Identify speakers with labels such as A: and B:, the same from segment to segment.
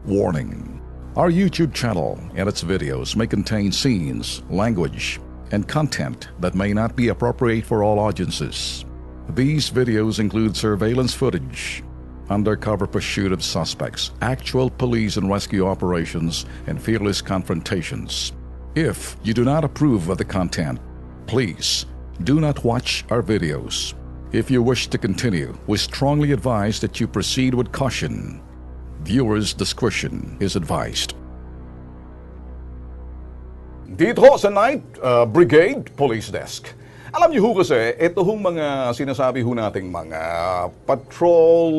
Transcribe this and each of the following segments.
A: Warning: our YouTube channel and its videos may contain scenes, language, and content that may not be appropriate for all audiences. These videos include surveillance footage, undercover pursuit of suspects, actual police and rescue operations, and fearless confrontations. If you do not approve of the content, please do not watch our videos. If you wish to continue, we strongly advise that you proceed with caution. Viewers' discretion is advised. Dito sa Night Brigade Police Desk. Alam niyo ho kasi, ito hong mga sinasabi ho nating mga patrol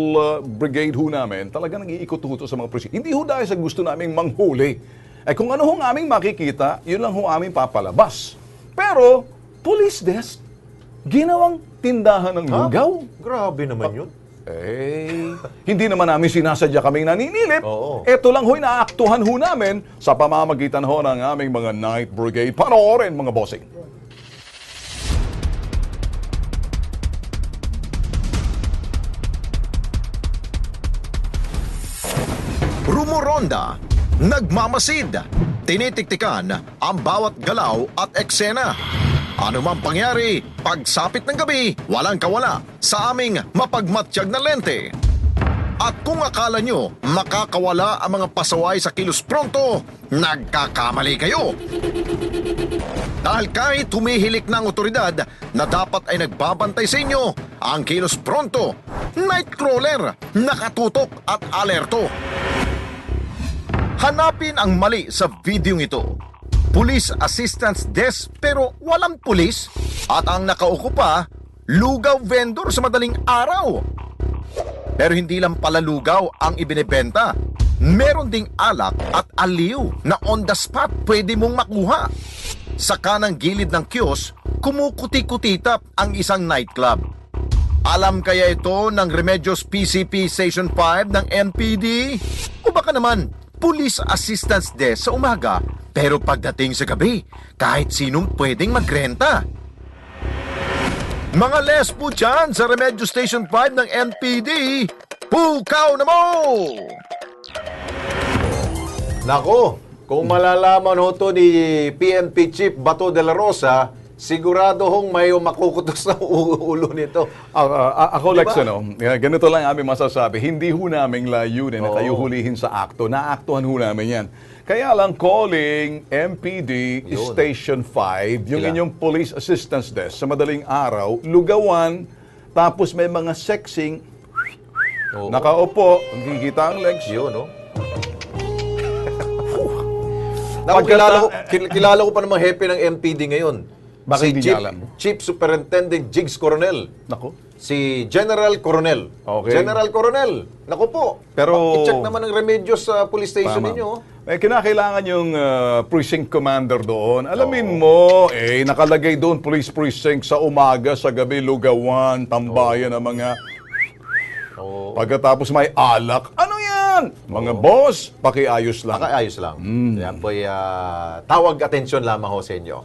A: brigade ho namin, talagang nag-iikot ho sa mga presinto. Hindi ho dahil sa gusto naming manghuli. Kung ano hong aming makikita, yun lang ho aming papalabas. Pero, police desk, ginawang tindahan ng lugaw.
B: Grabe naman yun.
A: Hindi naman namin sinasadya kaming naninilip.
B: Oo.
A: Ito lang ho'y naaktuhan ho namin sa pamamagitan ho ng aming mga Night Brigade. Panoorin, mga bossing.
C: Rumoronda, nagmamasid, tinitiktikan ang bawat galaw at eksena. Ano mang pangyari, pagsapit ng gabi, walang kawala sa aming mapagmatsyag na lente. At kung akala nyo makakawala ang mga pasaway sa Kilos Pronto, nagkakamali kayo. Dahil kahit humihilik ng otoridad na dapat ay nagbabantay sa inyo, ang Kilos Pronto, Nightcrawler, nakatutok at alerto. Hanapin ang mali sa videong ito. Police Assistance Desk pero walang pulis at ang nakauko pa, lugaw vendor sa madaling araw. Pero hindi lang pala lugaw ang ibinebenta. Meron ding alak at aliw na on the spot pwede mong makuha. Sa kanang gilid ng kiosk, kumukuti-kutitap ang isang nightclub. Alam kaya ito ng Remedios PCP Station 5 ng NPD? O baka naman, Police Assistance Desk sa umaga, pero pagdating sa gabi, kahit sinong pwedeng magrenta. Mga lesbo dyan sa Remedios Station 5 ng NPD, pukaw na mo!
B: Nako, kung malalaman ho to ni PNP Chief Bato de la Rosa, sigurado hong may makukutos na ulo nito.
A: Ako,
B: Diba?
A: Lex, ganito lang aming masasabi. Hindi ho namin layunin na kayo hulihin sa akto. Naaktuhan ho namin yan. Kaya lang calling MPD
B: Yun.
A: Station 5, yung
B: Sila.
A: inyong Police Assistance Desk sa madaling araw, lugawan, tapos may mga sexing,
B: Oo.
A: nakaupo, nakikita ang legs.
B: Yun, no? Naku, kilala ko pa namang hepe ng MPD ngayon.
A: Bakit
B: Si
A: hindi
B: Chief,
A: niya alam?
B: Chief Superintendent Jigs Coronel.
A: Nako.
B: Si General Coronel.
A: Okay.
B: General Coronel. Naku po.
A: Pero-
B: I-check naman ng Remedios sa police station
A: Tama.
B: ninyo.
A: May kinakailangan yung precinct commander doon. Alamin mo, nakalagay doon police precinct sa umaga, sa gabi, lugawan, tambayan ng mga...
B: Oo.
A: Pagkatapos may alak. Ano yan? Mga boss, pakiayos lang.
B: Nakaayos lang. Yan po'y tawag atensyon lamang ho sa inyo.